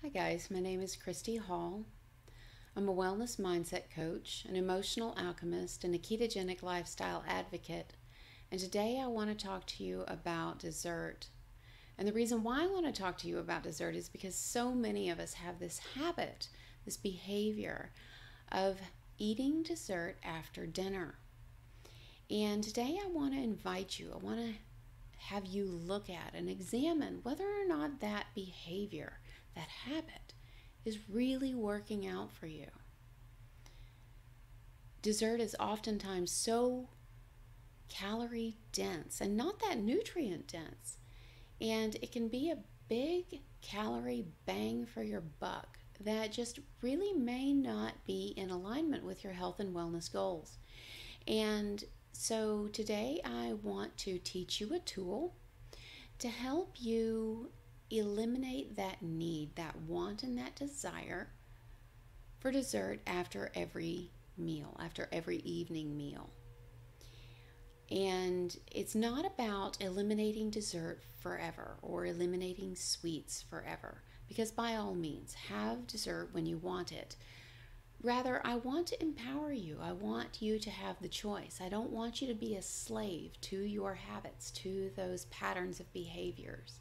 Hi guys, my name is Christy Hall. I'm a wellness mindset coach, an emotional alchemist, and a ketogenic lifestyle advocate. And today I want to talk to you about dessert. And the reason why I want to talk to you about dessert is because so many of us have this habit, this behavior of eating dessert after dinner. And today I want to invite you, I want to have you look at and examine whether or not that behavior, that habit, is really working out for you. Dessert is oftentimes so calorie dense and not that nutrient dense, and it can be a big calorie bang for your buck that just really may not be in alignment with your health and wellness goals. And so today I want to teach you a tool to help you eliminate that need, that want, and that desire for dessert after every meal, after every evening meal. And it's not about eliminating dessert forever or eliminating sweets forever, because by all means, have dessert when you want it. Rather, I want to empower you. I want you to have the choice. I don't want you to be a slave to your habits, to those patterns of behaviors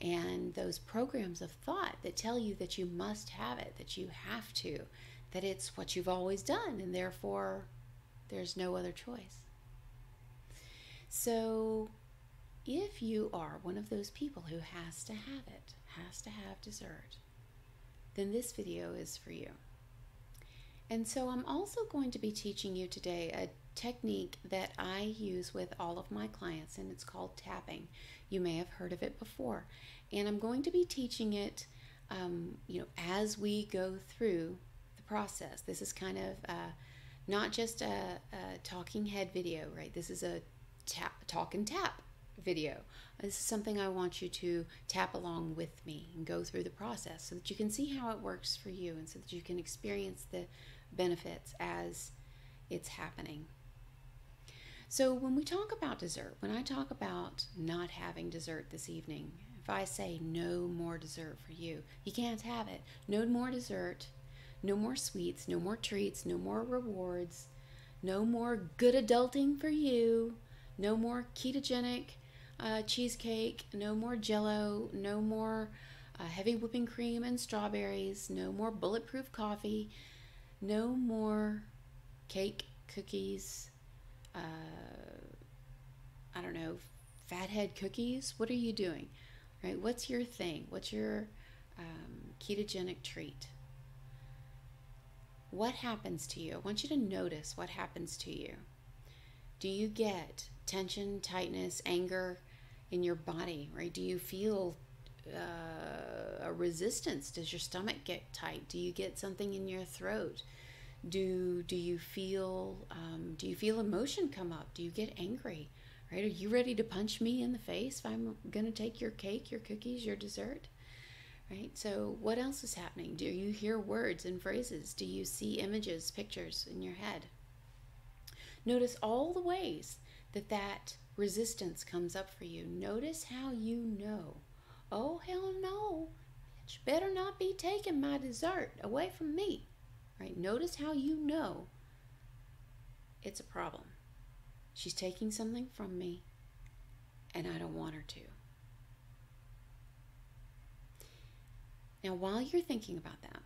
and those programs of thought that tell you that you must have it, that you have to, that it's what you've always done, and therefore there's no other choice. So if you are one of those people who has to have it, has to have dessert, then this video is for you. And so I'm also going to be teaching you today a technique that I use with all of my clients, and it's called tapping. You may have heard of it before. And I'm going to be teaching it, as we go through the process. This is kind of not just a talking head video, right? This is a talk and tap video. This is something I want you to tap along with me and go through the process so that you can see how it works for you and so that you can experience the benefits as it's happening. So when we talk about dessert, when I talk about not having dessert this evening, if I say no more dessert for you, you can't have it. No more dessert, no more sweets, no more treats, no more rewards, no more good adulting for you, no more ketogenic cheesecake, no more Jell-O, no more heavy whipping cream and strawberries, no more bulletproof coffee, no more cake, cookies, I don't know, fathead cookies. What are you doing, right? What's your thing? What's your ketogenic treat? What happens to you? I want you to notice what happens to you. Do you get tension, tightness, anger in your body, right? Do you feel a resistance? Does your stomach get tight? Do you get something in your throat? Do you feel emotion come up? Do you get angry? Right? Are you ready to punch me in the face if I'm gonna take your cake, your cookies, your dessert? Right? So what else is happening? Do you hear words and phrases? Do you see images, pictures in your head? Notice all the ways that resistance comes up for you. Notice how you know, oh hell no, bitch better not be taking my dessert away from me. Right? Notice how you know it's a problem. She's taking something from me and I don't want her to. Now, while you're thinking about that,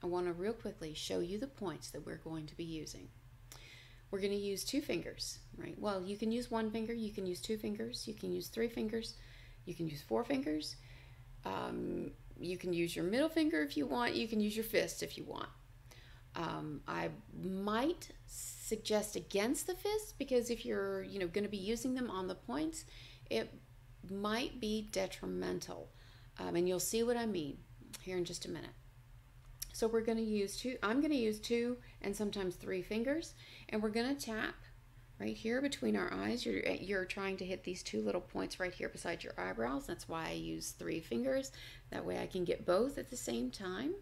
I want to real quickly show you the points that we're going to be using. We're going to use 2 fingers, right? Well, you can use 1 finger, you can use 2 fingers, you can use 3 fingers, you can use 4 fingers, you can use your middle finger if you want, you can use your fist if you want. I might suggest against the fist because if you're going to be using them on the points, it might be detrimental, and you'll see what I mean here in just a minute. So we're going to use 2, I'm going to use 2 and sometimes 3 fingers, and we're going to tap right here between our eyes. You're trying to hit these 2 little points right here beside your eyebrows. That's why I use 3 fingers. That way I can get both at the same time.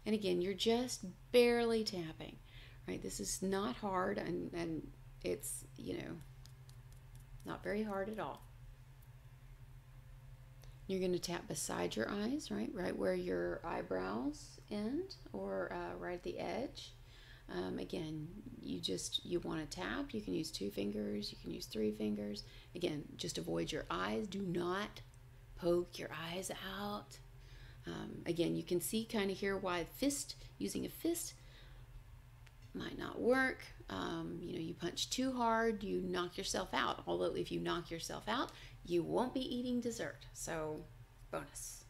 And again, you're just barely tapping, right? This is not hard, and it's, not very hard at all. You're going to tap beside your eyes, right where your eyebrows end, or right at the edge. Again, you want to tap. You can use 2 fingers, you can use 3 fingers. Again, just avoid your eyes. Do not poke your eyes out. Again, you can see kind of here why using a fist might not work. You punch too hard, you knock yourself out. Although if you knock yourself out, you won't be eating dessert. So, bonus.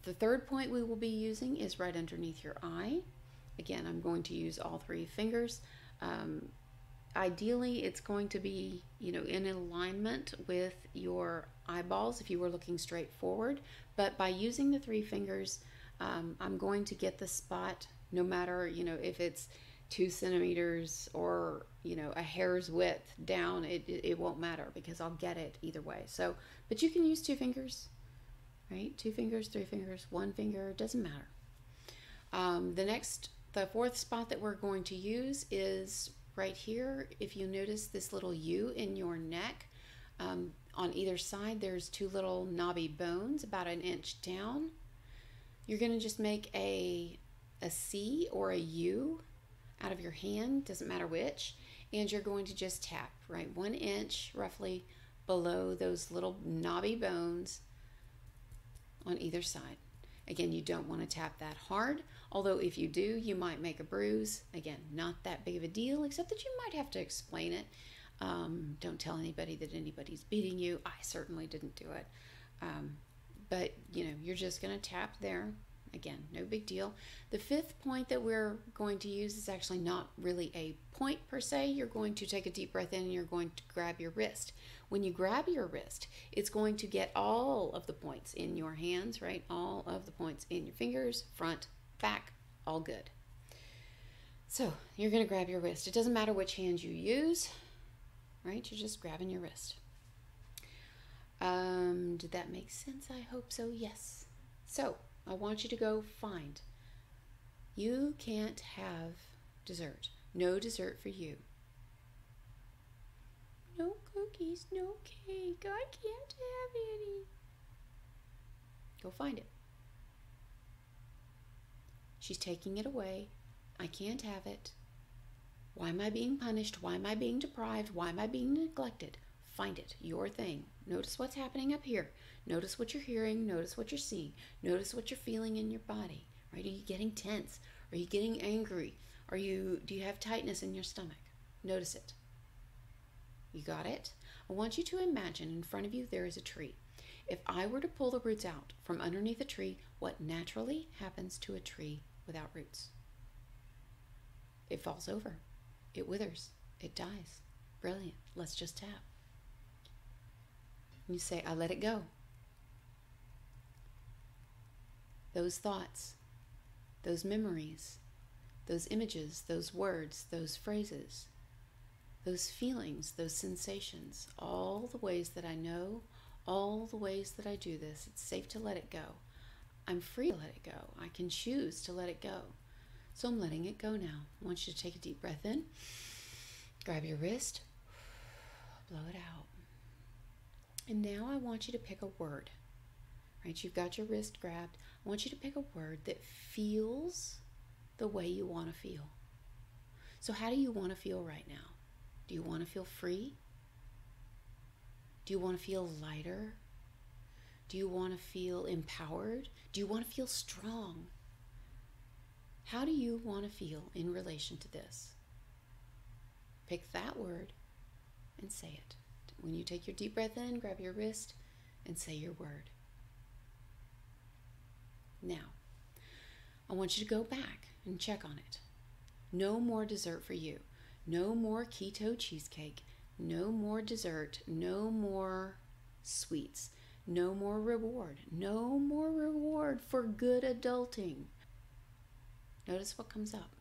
The third point we will be using is right underneath your eye. Again, I'm going to use all 3 fingers. Ideally, it's going to be, in alignment with your eyeballs if you were looking straight forward. But by using the 3 fingers, I'm going to get the spot no matter, if it's 2 centimeters or, a hair's width down, it won't matter because I'll get it either way. So, but you can use 2 fingers, right? 2 fingers, 3 fingers, 1 finger, doesn't matter. The fourth spot that we're going to use is right here. If you notice this little U in your neck, on either side, there's 2 little knobby bones about 1 inch down. You're going to just make a C or a U out of your hand, doesn't matter which, and you're going to just tap, right, 1 inch roughly below those little knobby bones on either side. Again, you don't want to tap that hard, although if you do, you might make a bruise. Again, not that big of a deal, except that you might have to explain it. Don't tell anybody that anybody's beating you. I certainly didn't do it. But, you're just going to tap there. Again, no big deal. The 5th point that we're going to use is actually not really a point per se. You're going to take a deep breath in and you're going to grab your wrist. When you grab your wrist, it's going to get all of the points in your hands, right? All of the points in your fingers, front, back, all good. So you're going to grab your wrist. It doesn't matter which hand you use, right? You're just grabbing your wrist. Did that make sense? I hope so, yes. So I want you to go find. You can't have dessert. No dessert for you. No cookies, no cake. I can't have any. Go find it. She's taking it away. I can't have it. Why am I being punished? Why am I being deprived? Why am I being neglected? Find it. Your thing. Notice what's happening up here. Notice what you're hearing. Notice what you're seeing. Notice what you're feeling in your body. Right? Are you getting tense? Are you getting angry? Do you have tightness in your stomach? Notice it. You got it? I want you to imagine in front of you there is a tree. If I were to pull the roots out from underneath a tree, what naturally happens to a tree without roots? It falls over. It withers. It dies. Brilliant. Let's just tap. You say, I let it go. Those thoughts, those memories, those images, those words, those phrases, those feelings, those sensations, all the ways that I know, all the ways that I do this, it's safe to let it go. I'm free to let it go. I can choose to let it go. So I'm letting it go now. I want you to take a deep breath in, grab your wrist, blow it out. And now I want you to pick a word, right? You've got your wrist grabbed. I want you to pick a word that feels the way you want to feel. So how do you want to feel right now? Do you want to feel free? Do you want to feel lighter? Do you want to feel empowered? Do you want to feel strong? How do you want to feel in relation to this? Pick that word and say it. When you take your deep breath in, grab your wrist and say your word. Now, I want you to go back and check on it. No more dessert for you. No more keto cheesecake. No more dessert. No more sweets. No more reward. No more reward for good adulting. Notice what comes up.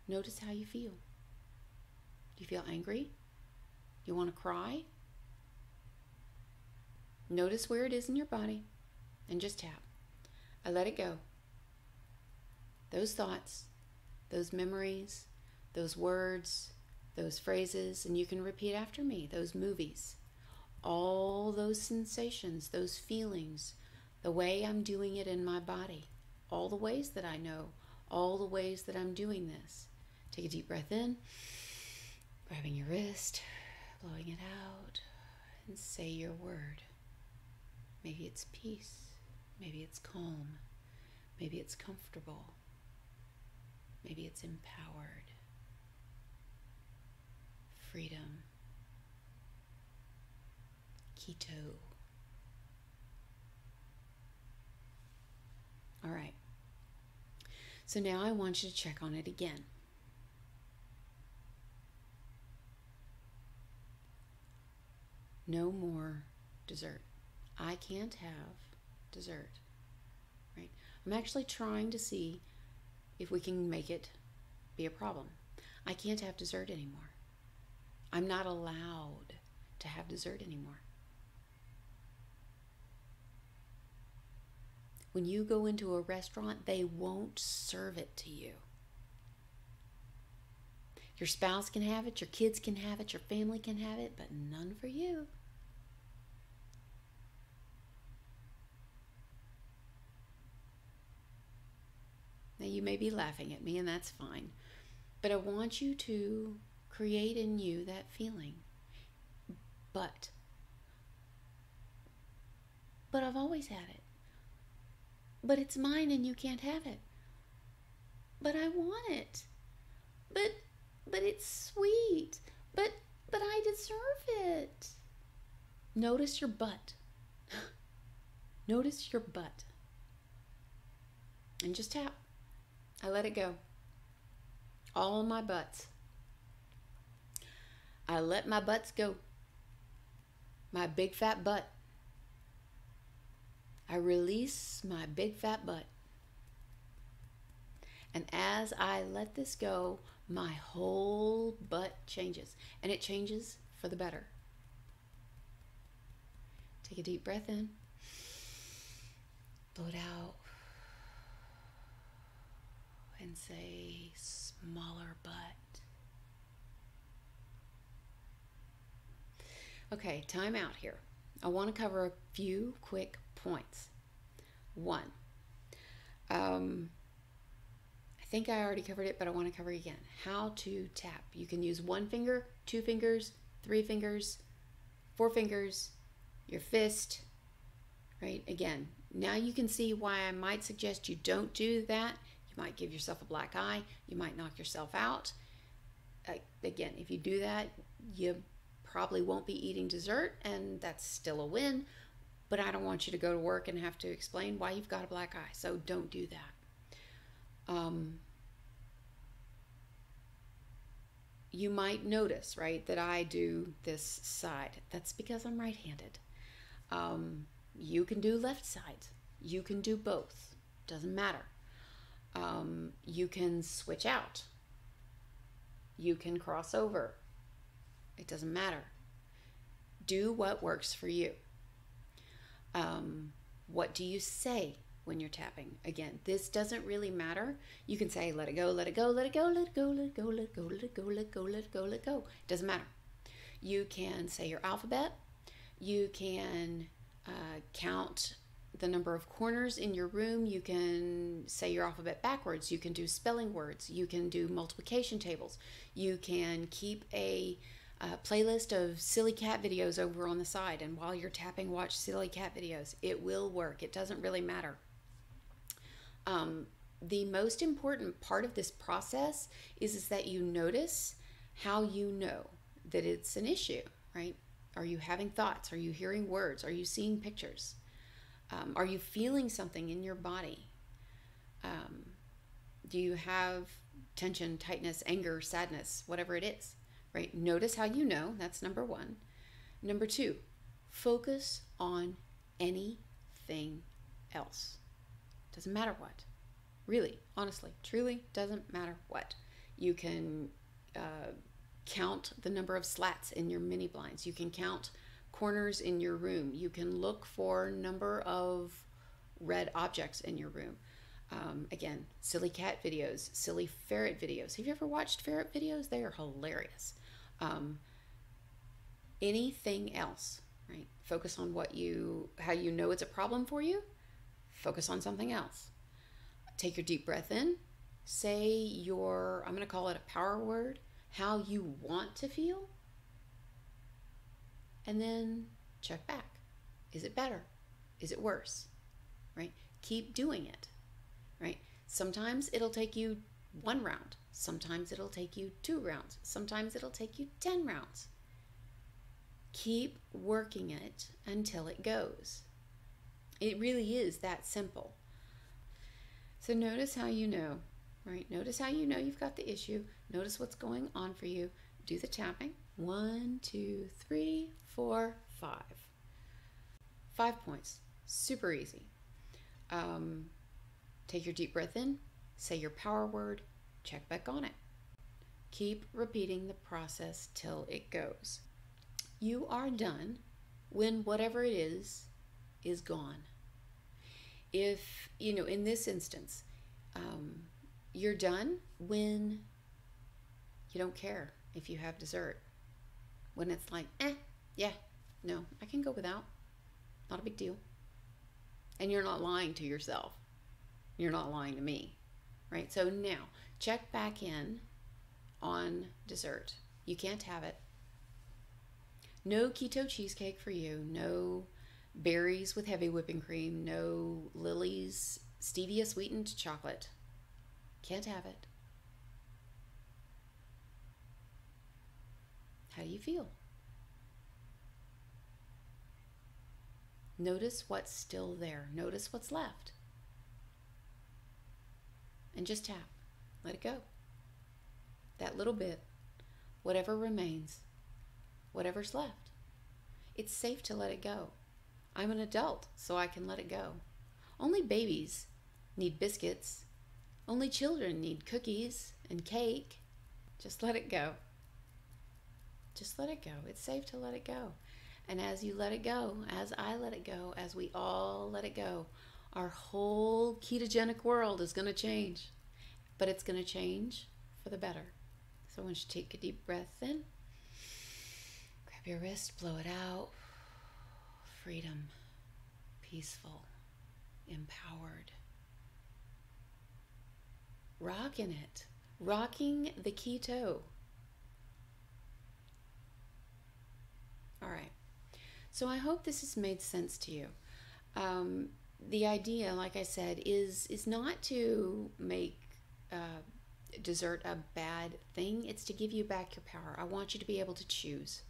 Notice how you feel. Do you feel angry? Do you want to cry? Notice where it is in your body and just tap. I let it go. Those thoughts, those memories, those words, those phrases, and you can repeat after me, those movies, all those sensations, those feelings, the way I'm doing it in my body, all the ways that I know, all the ways that I'm doing this. Take a deep breath in, grabbing your wrist, blowing it out, and say your word. Maybe it's peace, maybe it's calm, maybe it's comfortable, maybe it's empowered, freedom, keto. All right. So now I want you to check on it again. No more dessert. I can't have dessert, right? I'm actually trying to see if we can make it be a problem. I can't have dessert anymore. I'm not allowed to have dessert anymore. When you go into a restaurant, they won't serve it to you. Your spouse can have it, your kids can have it, your family can have it, but none for you. Now, you may be laughing at me, and that's fine, but I want you to create in you that feeling. But I've always had it. But it's mine and you can't have it. But I want it. But it's sweet. But I deserve it. Notice your butt. Notice your butt. And just tap. I let it go. All my butts. I let my butts go. My big fat butt. I release my big fat butt. And as I let this go, my whole butt changes. And it changes for the better. Take a deep breath in. Blow it out. And say, smaller butt. Okay, time out here. I want to cover a few quick points. One, I think I already covered it, but I want to cover it again. How to tap. You can use 1 finger, 2 fingers, 3 fingers, 4 fingers, your fist, right? Again, now you can see why I might suggest you don't do that. You might give yourself a black eye. You might knock yourself out. Again, if you do that, you probably won't be eating dessert, and that's still a win. But I don't want you to go to work and have to explain why you've got a black eye. So don't do that. You might notice, right, that I do this side. That's because I'm right-handed. You can do left side. You can do both. Doesn't matter. You can switch out. You can cross over. It doesn't matter. Do what works for you. What do you say when you're tapping? Again, this doesn't really matter. You can say, let it go, let it go, let it go, let it go, let it go, let it go, let it go, let it go, let it go, let it go. It doesn't matter. You can say your alphabet. You can count the number of corners in your room. You can say your alphabet backwards. You can do spelling words. You can do multiplication tables. You can keep a playlist of silly cat videos over on the side, and while you're tapping, watch silly cat videos. It will work. It doesn't really matter. The most important part of this process is that you notice how you know that it's an issue, right? Are you having thoughts? Are you hearing words? Are you seeing pictures? Are you feeling something in your body? Do you have tension, tightness, anger, sadness, whatever it is? Right? Notice how you know. That's number 1. Number 2, focus on anything else. Doesn't matter what. Really, honestly, truly doesn't matter what. You can count the number of slats in your mini blinds. You can count corners in your room. You can look for number of red objects in your room. Again, silly cat videos, silly ferret videos. Have you ever watched ferret videos? They are hilarious. Anything else, right? Focus on how you know it's a problem for you. Focus on something else. Take your deep breath in. Say I'm going to call it a power word, how you want to feel. And then check back. Is it better? Is it worse? Right? Keep doing it. Right? Sometimes it'll take you 1 round. Sometimes it'll take you 2 rounds. Sometimes it'll take you 10 rounds. Keep working it until it goes. It really is that simple. So notice how you know, right? Notice how you know you've got the issue. Notice what's going on for you. Do the tapping. 1, 2, 3, 4, 5. 5 points. Super easy. Take your deep breath in. Say your power word. Check back on it. Keep repeating the process till it goes. You are done when whatever it is gone. If, in this instance, you're done when you don't care if you have dessert. When it's like, yeah, no, I can go without. Not a big deal. And you're not lying to yourself. You're not lying to me, right? So now, check back in on dessert. You can't have it. No keto cheesecake for you. No berries with heavy whipping cream. No Lily's stevia sweetened chocolate. Can't have it. How do you feel? Notice what's still there. Notice what's left. And just tap. Let it go. That little bit, whatever remains, whatever's left. It's safe to let it go. I'm an adult, so I can let it go. Only babies need biscuits. Only children need cookies and cake. Just let it go. Just let it go. It's safe to let it go. And as you let it go, as I let it go, as we all let it go, our whole ketogenic world is going to change. But it's going to change for the better. So I want you to take a deep breath in. Grab your wrist, blow it out. Freedom, peaceful, empowered. Rocking it. Rocking the keto. All right. So I hope this has made sense to you. The idea, like I said, is not to make dessert a bad thing. It's to give you back your power. I want you to be able to choose.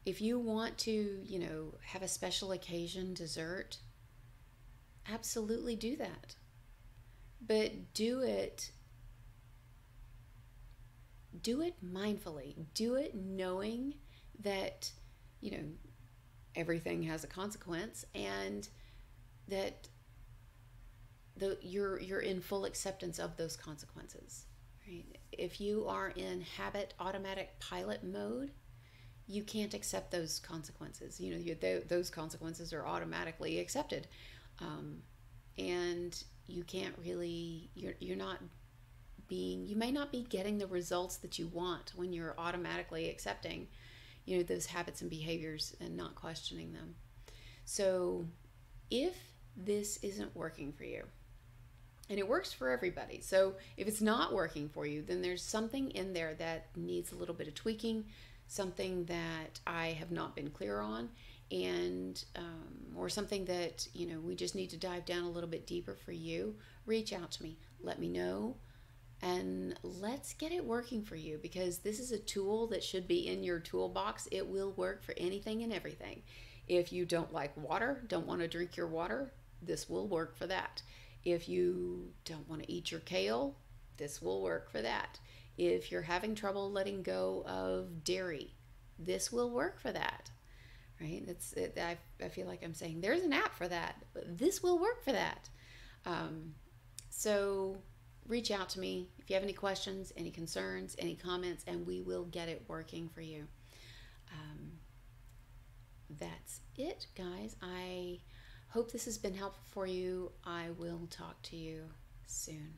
If you want to, have a special occasion dessert, absolutely do that. But do it mindfully. Do it knowing that, everything has a consequence, and that you're in full acceptance of those consequences. Right? If you are in habit automatic pilot mode, you can't accept those consequences. Those consequences are automatically accepted, and you can't really. You may not be getting the results that you want when you're automatically accepting, those habits and behaviors and not questioning them. So, if this isn't working for you, and it works for everybody. So if it's not working for you, then there's something in there that needs a little bit of tweaking, something that I have not been clear on, and or something that we just need to dive down a little bit deeper for you. Reach out to me. Let me know, and let's get it working for you, because this is a tool that should be in your toolbox. It will work for anything and everything. If you don't like water, don't want to drink your water, this will work for that. If you don't want to eat your kale, this will work for that. If you're having trouble letting go of dairy, this will work for that. Right? That's it. I feel like I'm saying there's an app for that. This will work for that. So reach out to me if you have any questions, any concerns, any comments, and we will get it working for you. That's it, guys. I Hope this has been helpful for you. I will talk to you soon.